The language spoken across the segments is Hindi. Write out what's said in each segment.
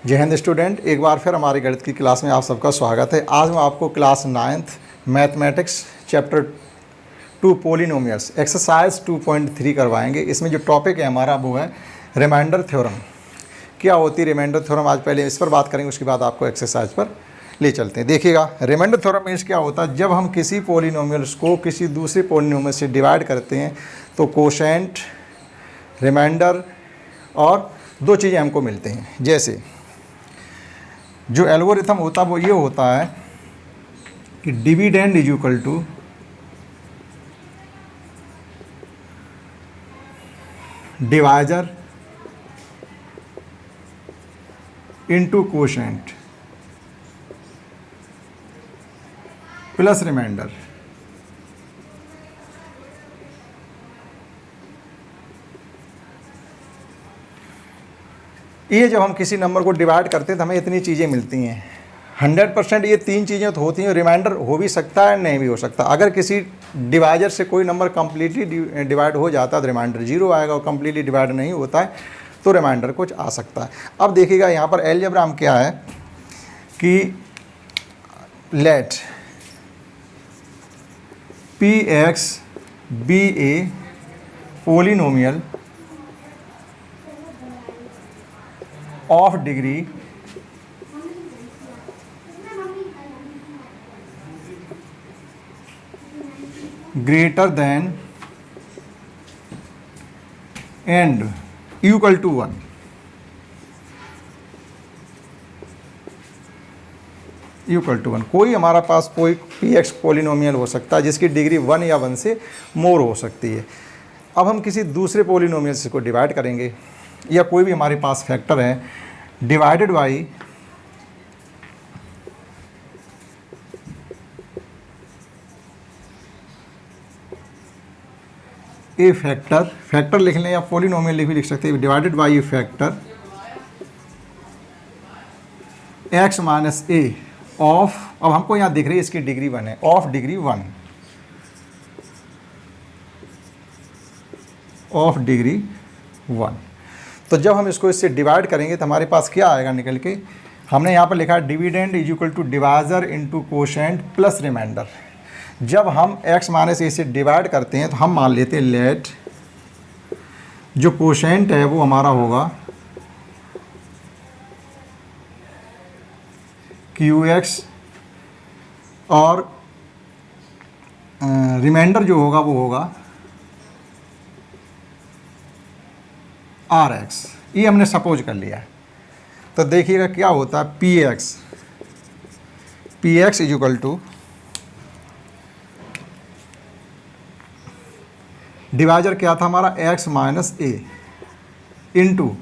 जय हिंद स्टूडेंट, एक बार फिर हमारी गणित की क्लास में आप सबका स्वागत है। आज मैं आपको class 9th mathematics chapter 2 polynomials exercise 2.3 करवाएंगे। इसमें जो टॉपिक है हमारा वो है रिमाइंडर थ्योरम। क्या होती है रिमाइंडर थ्योरम, आज पहले इस पर बात करेंगे, उसके बाद आपको एक्सरसाइज पर ले चलते हैं। देखिएगा, रिमाइंडर थ्योरम मीन्स क्या होता है, जब हम किसी पॉलिनोमियल्स को किसी दूसरे पॉलिनोमियल से डिवाइड करते हैं तो कोशेंट, रिमाइंडर और दो चीज़ें हमको मिलते हैं। जैसे जो एल्गोरिथम होता है वो ये होता है कि dividend is equal to divisor into quotient plus remainder. ये जब हम किसी नंबर को डिवाइड करते हैं तो हमें इतनी चीज़ें मिलती हैं। 100% ये तीन चीज़ें तो होती हैं। रिमाइंडर हो भी सकता है, नहीं भी हो सकता। अगर किसी डिवाइजर से कोई नंबर कम्प्लीटली डिवाइड हो जाता है तो रिमाइंडर 0 आएगा, और कम्प्लीटली डिवाइड नहीं होता है तो रिमाइंडर कुछ आ सकता है। अब देखिएगा यहाँ पर अलजेब्रा में क्या है कि late Px be a polynomial of degree greater than and equal to 1। Equal to 1 कोई हमारा पास कोई Px पॉलिनोमियल हो सकता है जिसकी डिग्री 1 या 1 से मोर हो सकती है। अब हम किसी दूसरे पॉलिनोमियल से को डिवाइड करेंगे, या कोई भी हमारे पास फैक्टर है, डिवाइडेड बाई ए फैक्टर लिख लें या पॉलिनोमियल भी लिख सकते हैं, divided by A factor x minus A of, अब हमको यहाँ दिख रही है इसकी डिग्री 1 है, ऑफ डिग्री 1, ऑफ डिग्री 1। तो जब हम इसको इससे डिवाइड करेंगे तो हमारे पास क्या आएगा निकल के, हमने यहाँ पर लिखा है dividend is equal to divisor into quotient plus remainder. जब हम x माइनस ए से डिवाइड करते हैं तो हम मान लेते हैं लेट जो कोशेंट है वो हमारा होगा Qx और रिमाइंडर जो होगा वो होगा Rx। ये हमने सपोज कर लिया है। तो देखिएगा क्या होता है, Px is equal to divisor क्या था हमारा x minus a into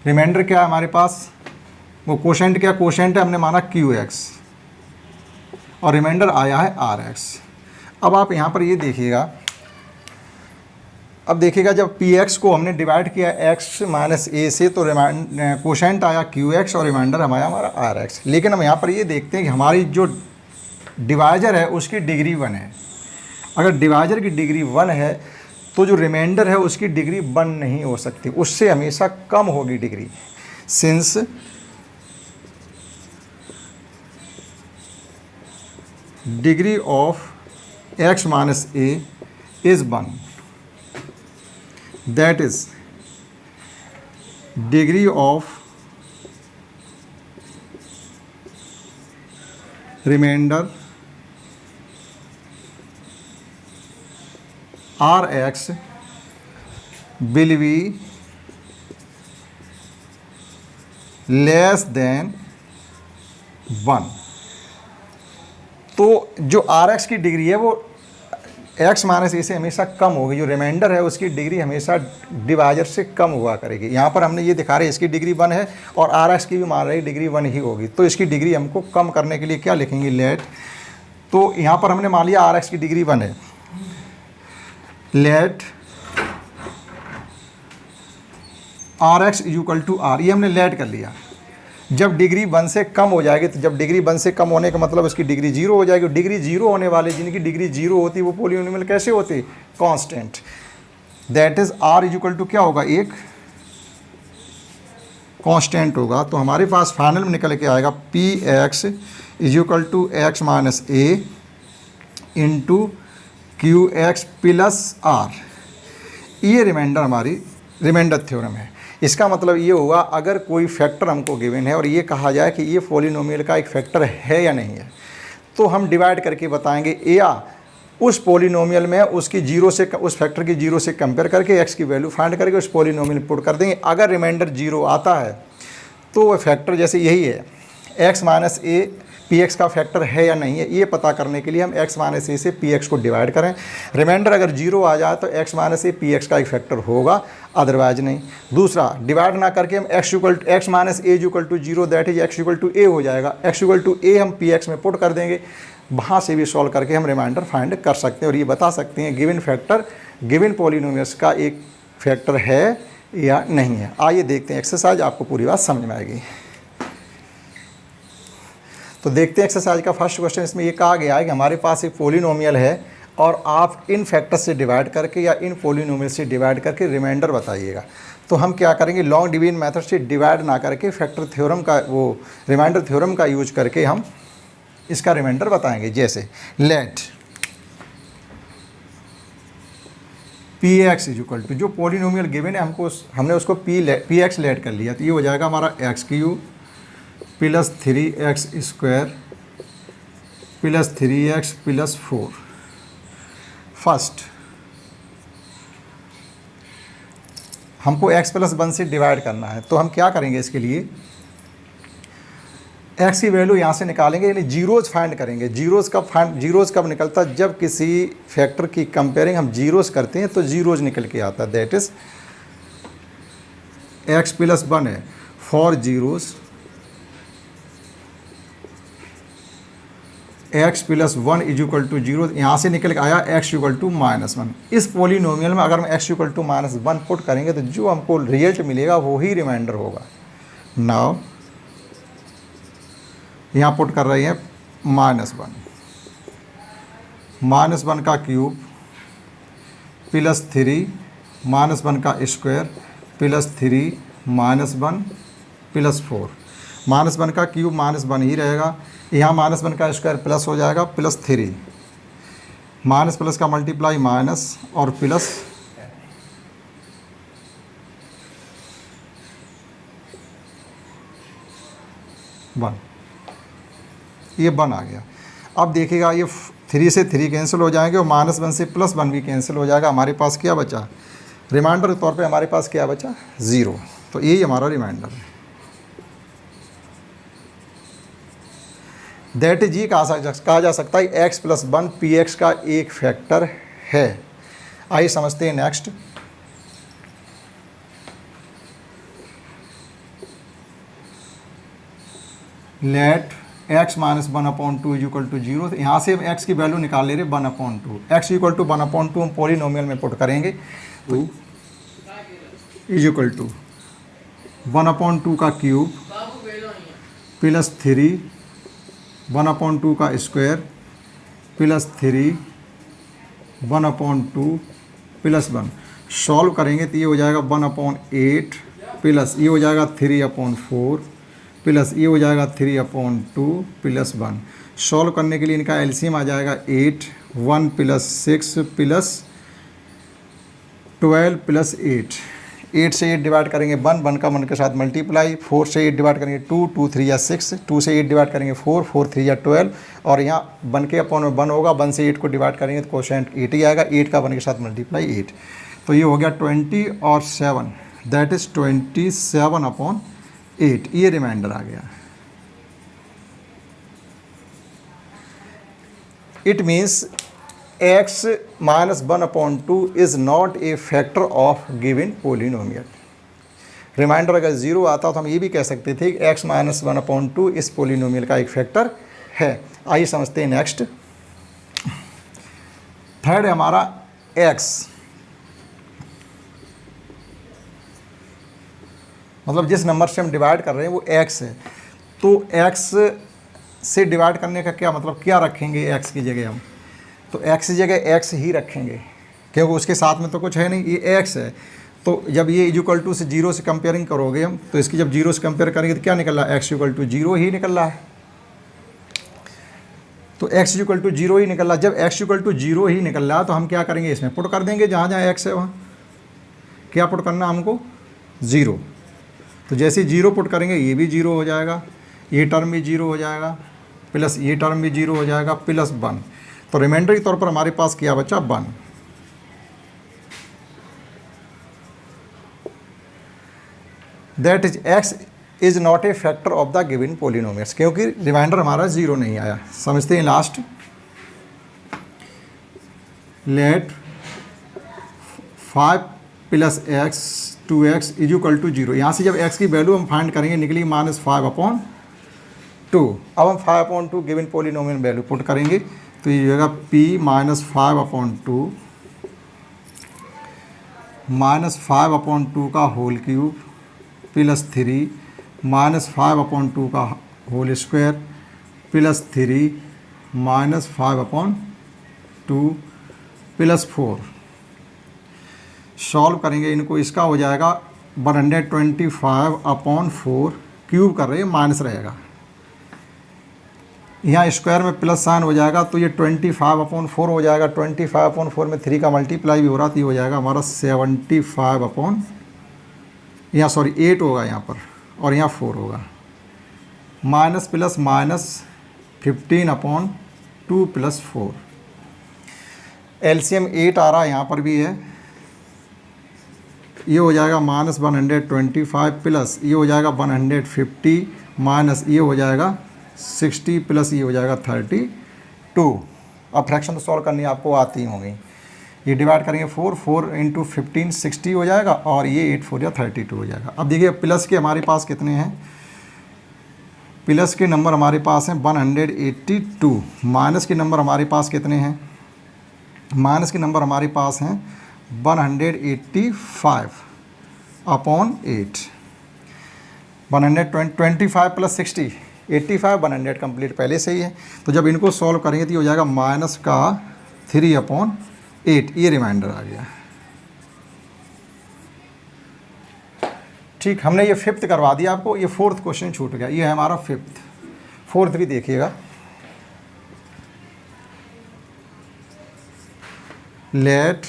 remainder क्या है हमारे पास, वो कोशेंट क्या, कोशेंट है हमने माना Qx और रिमाइंडर आया है Rx। अब आप यहाँ पर ये देखिएगा, अब देखिएगा जब Px को हमने डिवाइड किया x माइनस ए से तो कोशेंट आया Qx और रिमाइंडर हमारा Rx। लेकिन हम यहाँ पर ये देखते हैं कि हमारी जो डिवाइजर है उसकी डिग्री 1 है। अगर डिवाइजर की डिग्री 1 है तो जो रिमाइंडर है उसकी डिग्री 1 नहीं हो सकती, उससे हमेशा कम होगी degree. Since degree of x minus a is 1, that is degree of remainder Rx will be less than 1। तो जो Rx की डिग्री है वो x माइनस ए से हमेशा कम होगी, जो रिमाइंडर है उसकी डिग्री हमेशा डिवाइजर से कम हुआ करेगी। यहाँ पर हमने ये दिखा रहे हैं इसकी डिग्री 1 है और Rx की भी मान रही डिग्री 1 ही होगी। तो इसकी डिग्री हमको कम करने के लिए क्या लिखेंगे, लेट, तो यहाँ पर हमने मान लिया Rx की डिग्री 1 है, let Rx is equal to R, ये हमने लेट कर लिया। जब डिग्री 1 से कम हो जाएगी, तो जब डिग्री 1 से कम होने का मतलब उसकी डिग्री 0 हो जाएगी। डिग्री 0 होने वाले जिनकी डिग्री 0 होती है वो पॉलिनोमियल कैसे होते, constant. That is R is equal to क्या होगा, 1 कांस्टेंट होगा, तो हमारे पास फाइनल में निकल के आएगा p x is equal to x minus a into q x plus r. ये रिमाइंडर हमारी रिमाइंडर थ्योरम है। इसका मतलब ये हुआ अगर कोई फैक्टर हमको गिवन है और ये कहा जाए कि ये पॉलिनोमियल का एक फैक्टर है या नहीं है, तो हम डिवाइड करके बताएंगे, या उस पॉलिनोमियल में उसकी जीरो से उस फैक्टर की जीरो से कंपेयर करके एक्स की वैल्यू फाइंड करके उस पॉलिनोमियल पुट कर देंगे। अगर रिमाइंडर जीरो आता है तो वो फैक्टर जैसे यही है x minus A P x का फैक्टर है या नहीं है, ये पता करने के लिए हम एक्स माइनस ए से पी एक्स को डिवाइड करें। रिमाइंडर अगर जीरो आ जाए तो x minus A P x का एक फैक्टर होगा, अदरवाइज नहीं। दूसरा, डिवाइड ना करके हम x minus a equal to zero, that is x equal to a हो जाएगा। एक्स इक्वल टू ए हम पी एक्स में पुट कर देंगे, वहाँ से भी सॉल्व करके हम रिमाइंडर फाइंड कर सकते हैं और ये बता सकते हैं गिवन फैक्टर गिवन पॉलिनोमियल्स का एक फैक्टर है या नहीं है। आइए देखते हैं एक्सरसाइज, आपको पूरी बात समझ में आएगी। तो देखते हैं एक्सरसाइज का फर्स्ट क्वेश्चन। इसमें ये कहा गया है कि हमारे पास एक पॉलिनोमियल है और आप इन फैक्टर से डिवाइड करके या इन पॉलिनोमियल से डिवाइड करके रिमाइंडर बताइएगा। तो हम क्या करेंगे, लॉन्ग डिवीजन मेथड से डिवाइड ना करके फैक्टर थ्योरम का वो रिमाइंडर थ्योरम का यूज करके हम इसका रिमाइंडर बताएंगे। जैसे let p x is equal to, जो पॉलिनोमियल गिवन है हमने उसको पी एक्स लेट कर लिया, तो ये हो जाएगा हमारा x Q plus 3x square plus 3x plus 4। First हमको x प्लस 1 से डिवाइड करना है, तो हम क्या करेंगे, इसके लिए x की वैल्यू यहाँ से निकालेंगे, यानी जीरोज़ फाइंड करेंगे। जीरोज़ कब निकलता है, जब किसी फैक्टर की कंपेयरिंग हम जीरोज़ करते हैं तो जीरोज़ निकल के आता है। दैट इज़ x प्लस 1 है, 4 zeros x plus 1 is equal to zero, यहाँ से निकल के आया x इक्वल टू -1। इस पॉलिनोमियल में अगर हम x इक्वल टू -1 पुट करेंगे तो जो हमको रिजल्ट मिलेगा वो ही रिमाइंडर होगा। नाउ यहाँ पुट कर रहे हैं -1 का क्यूब प्लस 3 -1 का स्क्वायर प्लस 3 -1 प्लस 4। -1 का क्यूब -1 ही रहेगा, यहाँ -1 का स्क्वायर प्लस हो जाएगा प्लस 3, माइनस प्लस का मल्टीप्लाई माइनस और प्लस वन, ये 1 आ गया। अब देखिएगा ये 3 से 3 कैंसिल हो जाएंगे और -1 से +1 भी कैंसिल हो जाएगा। हमारे पास क्या बचा, रिमाइंडर के तौर पे हमारे पास क्या बचा, 0। तो यही हमारा रिमाइंडर है। दैट इज ये कहा जा सकता है x प्लस 1 पी एक्स का एक फैक्टर है। आइए समझते हैं next. Let x minus 1/2 is equal to 0। यहाँ से हम x की वैल्यू निकाल ले रहे 1/2, x इक्वल टू 1/2 हम पॉलिनोमियल में पुट करेंगे, तो इज इक्वल टू 1/2 का क्यूब प्लस 3 1/2 का स्क्वायर प्लस 3 1/2 प्लस 1। सॉल्व करेंगे तो ये हो जाएगा 1/8 प्लस ये हो जाएगा 3/4 प्लस ये हो जाएगा 3/2 प्लस 1। सॉल्व करने के लिए इनका एलसीएम आ जाएगा 8, 1 प्लस 6 प्लस 12 प्लस 8 से 8 डिवाइड करेंगे 1 का 1 के साथ मल्टीप्लाई, 4 से 8 डिवाइड करेंगे 2 3 या 6, 2 से 8 डिवाइड करेंगे 4 3 या 12, और यहाँ 1 के अपॉन में 1 होगा, 1 से 8 को डिवाइड करेंगे तो कोशेंट 8 ही आएगा, 8 का 1 के साथ मल्टीप्लाई 8। तो ये हो गया 20 और 7, दैट इज़ 27/8। ये रिमाइंडर आ गया। It means x minus 1/2 is not a factor of given polynomial. Remainder अगर 0 आता तो हम ये भी कह सकते थे कि x माइनस 1/2 इस पोलिनोमियल का एक फैक्टर है। आइए समझते हैं नेक्स्ट। थर्ड है हमारा x, मतलब जिस नंबर से हम डिवाइड कर रहे हैं वो x है, तो x से डिवाइड करने का क्या मतलब, क्या रखेंगे x की जगह हम, तो x की जगह x ही रखेंगे क्योंकि उसके साथ में तो कुछ है नहीं, ये x है। तो जब ये इक्वल टू से 0 से कंपेयरिंग करोगे हम, तो इसकी जब 0 से कंपेयर करेंगे तो क्या निकल रहा है, x इक्वल टू 0 ही निकल रहा है। तो x इक्वल टू 0 ही निकल रहा है। जब x इक्वल टू 0 ही निकल रहा है तो हम क्या करेंगे, इसमें पुट कर देंगे, जहाँ जहाँ x है वहाँ क्या पुट करना हमको, 0। तो जैसे 0 पुट करेंगे ये भी 0 हो जाएगा, ये टर्म भी 0 हो जाएगा, प्लस ये टर्म भी 0 हो जाएगा, प्लस 1। तो रिमाइंडर के तौर पर हमारे पास क्या बचा, 1। That is x is not a factor of the given polynomials, क्योंकि रिमाइंडर हमारा 0 नहीं आया। समझते हैं last, let 5 + x 2x is equal to 0। यहाँ से जब x की वैल्यू हम फाइंड करेंगे निकली -5/2। अब हम 5/2 गिवन पोलिनोमियल वैल्यू पुट करेंगे तो ये होगा p - 5/2 -5/2 का होल क्यूब प्लस 3 -5/2 का whole square plus 3 -5/2 plus 4। Solve करेंगे इनको, इसका हो जाएगा 125/4, क्यूब कर रहे हैं माइनस रहेगा, यहाँ स्क्वायर में प्लस साइन हो जाएगा तो ये 25/4 हो जाएगा। 25/4 में 3 का मल्टीप्लाई भी हो रहा तो ये हो जाएगा हमारा 75 यहाँ सॉरी 8 होगा यहाँ पर, और यहाँ 4 होगा, minus plus minus 15/2 plus 4। LCM 8 आ रहा है, यहाँ पर भी है, ये हो जाएगा -125 प्लस ये हो जाएगा 150 माइनस ये हो जाएगा 60 प्लस ये हो जाएगा 32। अब फ्रैक्शन तो सॉल्व करनी आपको आती होंगी। ये डिवाइड करेंगे 4 × 15 60 हो जाएगा, और ये 8 4 या 32 हो जाएगा। अब देखिए प्लस के हमारे पास कितने हैं, प्लस के नंबर हमारे पास हैं 182, माइनस के नंबर हमारे पास कितने हैं, माइनस के नंबर हमारे पास हैं 185/8। 125 प्लस 60 85, 100 कंप्लीट पहले से ही है। तो जब इनको सॉल्व करेंगे तो ये हो जाएगा -3/8, ये रिमाइंडर आ गया। ठीक, हमने ये 5th करवा दिया आपको, ये 4th क्वेश्चन छूट गया, ये है हमारा 5th। 4th भी देखिएगा, let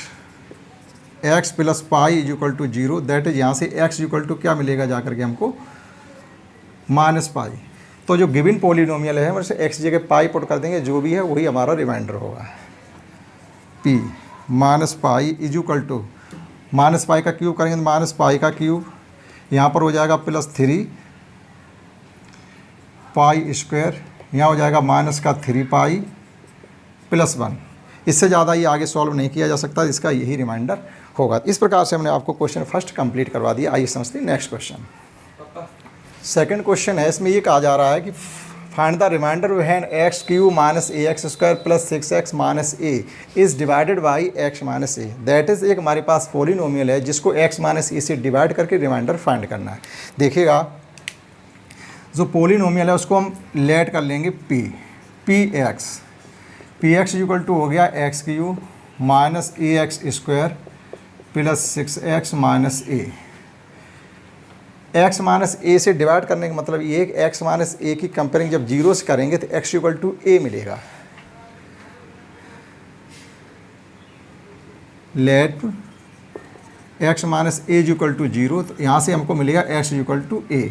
x + pi is equal to 0। That is यहाँ से x इक्वल टू क्या मिलेगा जाकर के हमको, -पाई। तो जो गिवन पोलिनोमियल है वैसे x जगह पाई पुट कर देंगे, जो भी है वही हमारा रिमाइंडर होगा। p -pi is equal to, -pi का क्यूब करेंगे तो -पाई का क्यूब, यहाँ पर हो जाएगा +3 पाई स्क्वायर, यहाँ हो जाएगा -3 पाई प्लस 1। इससे ज़्यादा ये आगे सॉल्व नहीं किया जा सकता, इसका यही रिमाइंडर होगा। इस प्रकार से हमने आपको क्वेश्चन फर्स्ट कंप्लीट करवा दिया। आइए समझते हैं नेक्स्ट क्वेश्चन। सेकंड क्वेश्चन है, इसमें ये कहा जा रहा है कि find the remainder when x³ - ax² + 6x - a is divided by x - a। That is एक हमारे पास पोलिनोमियल है जिसको x - a से डिवाइड करके रिमाइंडर फाइंड करना है। देखिएगा जो पोलिनोमियल है उसको हम लेट कर लेंगे px इक्वल टू हो गया x³ - ax² plus 6x - a। x - a से डिवाइड करने का मतलब ये कि x - a की कंपेयरिंग जब 0 से करेंगे तो x इक्वल टू a मिलेगा। Let x - a is equal to 0, तो यहाँ से हमको मिलेगा x इक्वल टू a।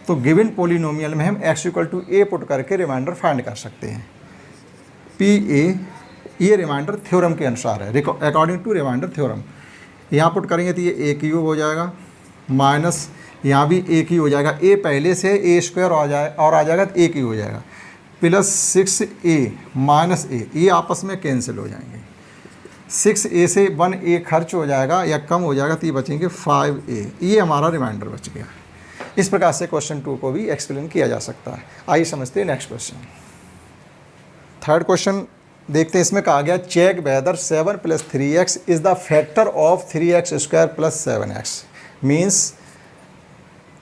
तो गिवन पोलिनोमियल में हम x equal to a put करके रिमाइंडर फाइंड कर सकते हैं। p a ये रिमाइंडर थ्योरम के अनुसार है, अकॉर्डिंग टू रिमाइंडर थ्योरम। यहाँ पुट करेंगे तो ये a³ हो जाएगा, माइनस यहाँ भी a³ हो जाएगा, a पहले से a² और आ जाएगा तो a³ हो जाएगा, प्लस 6a माइनस a, ये आपस में कैंसिल हो जाएंगे। 6a से 1a खर्च हो जाएगा या कम हो जाएगा तो ये बचेंगे 5a, ये हमारा रिमाइंडर बच गया। इस प्रकार से क्वेश्चन 2 को भी एक्सप्लेन किया जा सकता है। आइए समझते हैं नेक्स्ट क्वेश्चन। थर्ड क्वेश्चन देखते हैं, इसमें कहा गया check whether 7 + 3x is the factor of 3x² + 7x। Means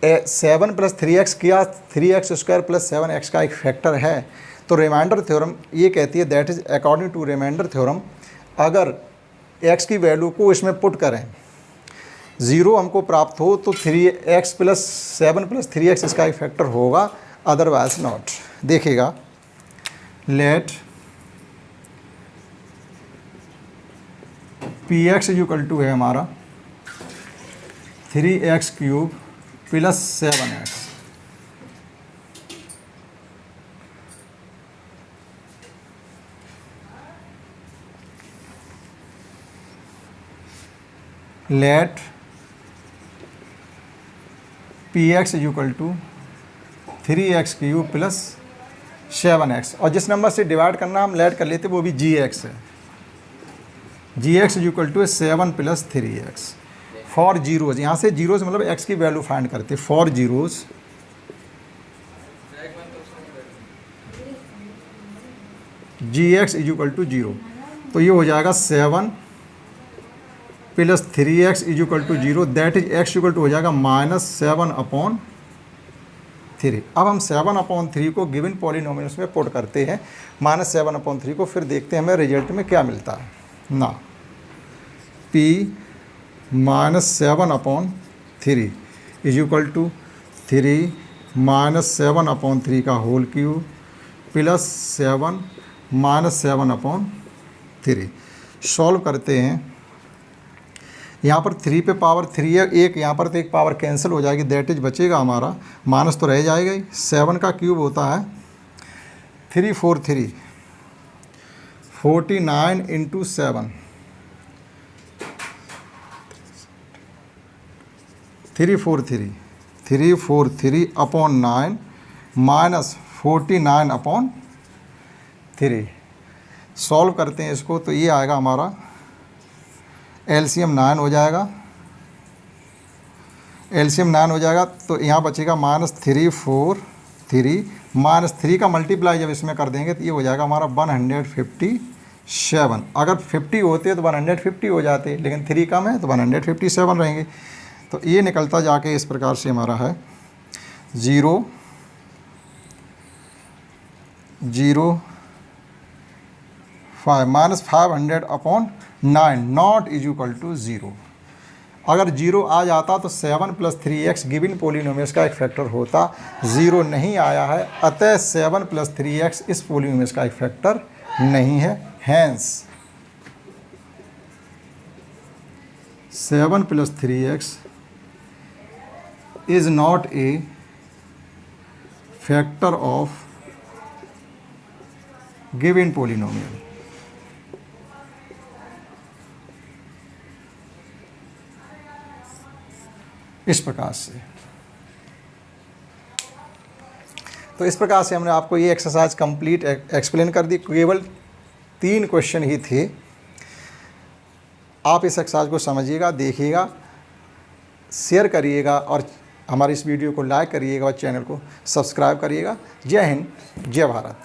7 + 3x क्या 3x² + 7x का एक फैक्टर है। तो रिमाइंडर थ्योरम ये कहती है that is according to remainder theorem, अगर x की वैल्यू को इसमें पुट करें, ज़ीरो हमको प्राप्त हो तो 3x प्लस 7 प्लस 3x इसका एक फैक्टर होगा, अदरवाइज नॉट। देखिएगा, let p x equal to है हमारा 3x cube plus 7x, let p x equal to 3x cube plus 7x, और जिस नंबर से डिवाइड करना हम लेट कर लेते वो भी gx है, gx equal to 7 plus 3x। For zeros, यहाँ से जीरोज़ मतलब x की वैल्यू फाइंड करते, for zeros gx equal to 0, तो ये हो जाएगा 7 plus 3x equal to 0, that is x equal to हो जाएगा -7/3। अब हम 7/3 को गिवन पॉलिनोमियल्स में पुट करते हैं, -7/3 को, फिर देखते हैं हमें रिजल्ट में क्या मिलता है ना। p -7/3 इज इक्वल टू 3 -7/3 का होल क्यूब प्लस 7 -7/3। सॉल्व करते हैं, यहाँ पर 3 पे पावर 3 है, एक यहाँ पर तो एक पावर कैंसिल हो जाएगी, दैट इज बचेगा हमारा, माइनस तो रह जाएगा ही। 7 का क्यूब होता है 3 4 3 49 इंटू 7, 343 अपॉन 9 माइनस 49/3। सॉल्व करते हैं इसको, तो ये आएगा हमारा एलसीएम 9 हो जाएगा, एलसीएम 9 हो जाएगा, तो यहाँ बचेगा -343 -3 का मल्टीप्लाई जब इसमें कर देंगे तो ये हो जाएगा हमारा 157। अगर 50 होते तो 150 हो जाते, लेकिन 3 कम है तो 157 रहेंगे। तो ये निकलता जाके इस प्रकार से हमारा है 0 0 5 -500/9 नॉट इज इक्वल टू 0। अगर 0 आ जाता तो 7 प्लस 3x गिवन पोलिनोमियल्स का एक फैक्टर होता, 0 नहीं आया है, अतः 7 प्लस 3x इस पोलिनोमियल्स का एक फैक्टर नहीं है। Hence 7 plus 3x is not a factor of given polynomial. इस प्रकार से, तो इस प्रकार से हमने आपको ये एक्सरसाइज कंप्लीट एक्सप्लेन कर दी। केवल 3 क्वेश्चन ही थे। आप इस एक्सरसाइज को समझिएगा, देखिएगा, शेयर करिएगा और हमारी इस वीडियो को लाइक करिएगा और चैनल को सब्सक्राइब करिएगा। जय हिंद, जय भारत।